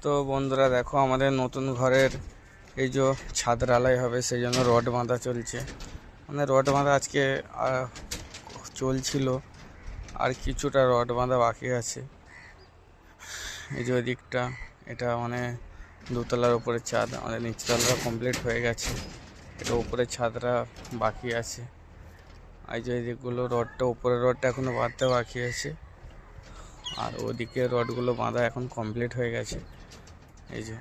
তো বন্ধুরা দেখো, আমাদের নতুন ঘরের এই যে ছাদ ঢালাই হবে সেই জন্য রড বাঁধা চলছে। মানে রড বাঁধা আজকে চলছিল, আর কিছুটা রড বাঁধা বাকি আছে। এই যে দিকটা, এটা মানে দোতলার উপরে ছাদ, আমাদের নিচতলা কমপ্লিট হয়ে গেছে, এটা উপরের ছাদটা বাকি আছে। এই যে দিকগুলো রডটা, উপরের রডটা এখনো বাঁধতে বাকি আছে, আর ওদিকে রডগুলো বাঁধা এখন কমপ্লিট হয়ে গেছে। এই যে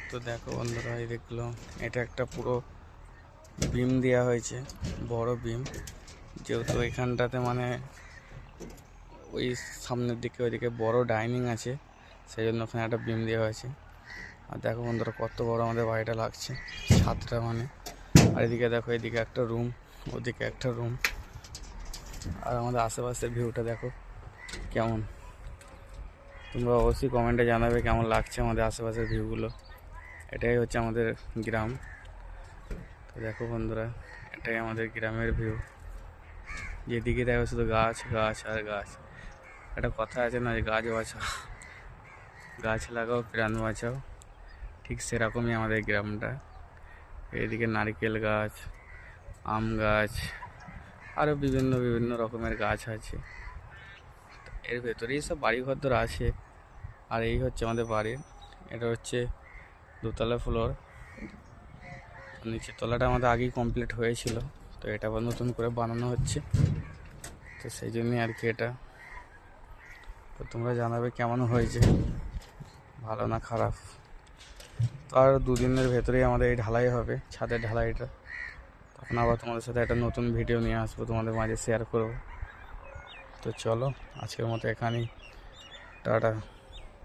তো দেখো বন্ধুরা, এই দেখলো এটা একটা পুরো বিম দেওয়া হয়েছে, বড় বিম, যেহেতু এখানটাতে মানে ওই সামনের দিকে ওইদিকে বড় ডাইনিং আছে, সেই জন্য ওখানে একটা বিম দেওয়া হয়েছে। আর দেখো বন্ধুরা, কত বড় আমাদের বাড়িটা লাগছে, ছাদটা মানে। আর এদিকে দেখো, এদিকে একটা রুম, ওদিকে একটা রুম, আর আমাদের আশেপাশের ভিউটা দেখো কেমন। তোমরা অবশ্যই কমেন্টে জানাবে কেমন লাগছে আমাদের আশেপাশের ভিউগুলো। এটাই হচ্ছে আমাদের গ্রাম। তো দেখো বন্ধুরা, এটাই আমাদের গ্রামের ভিউ। যেদিকে দেখো শুধু গাছ গাছ আর গাছ। একটা কথা আছে না, যে গাছ বাঁচাও, গাছ লাগাও প্রাণ বাঁচাও, ঠিক সেরকমই আমাদের গ্রামটা। এদিকে নারকেল গাছ, আম গাছ, আরও বিভিন্ন বিভিন্ন রকমের গাছ আছে। এর ভেতরেই সব বাড়িঘর ধর আছে। আর এই হচ্ছে আমাদের বাড়ি, এটা হচ্ছে দোতলা ফ্লোর। নিচের তলাটা আমাদের আগেই কমপ্লিট হয়েছিল, তো এটা আবার নতুন করে বানানো হচ্ছে, তো সেই জন্যই আর কি এটা। তো তোমরা জানাবে কেমন হয়েছে, ভালো না খারাপ। তো আর দুদিনের ভেতরেই আমাদের এই ঢালাই হবে, ছাদের ঢালাইটা। তখন আবার তোমাদের সাথে একটা নতুন ভিডিও নিয়ে আসবো, তোমাদের মাঝে শেয়ার করবো। তো চলো, আজকের মতো এখানেই, টাটা।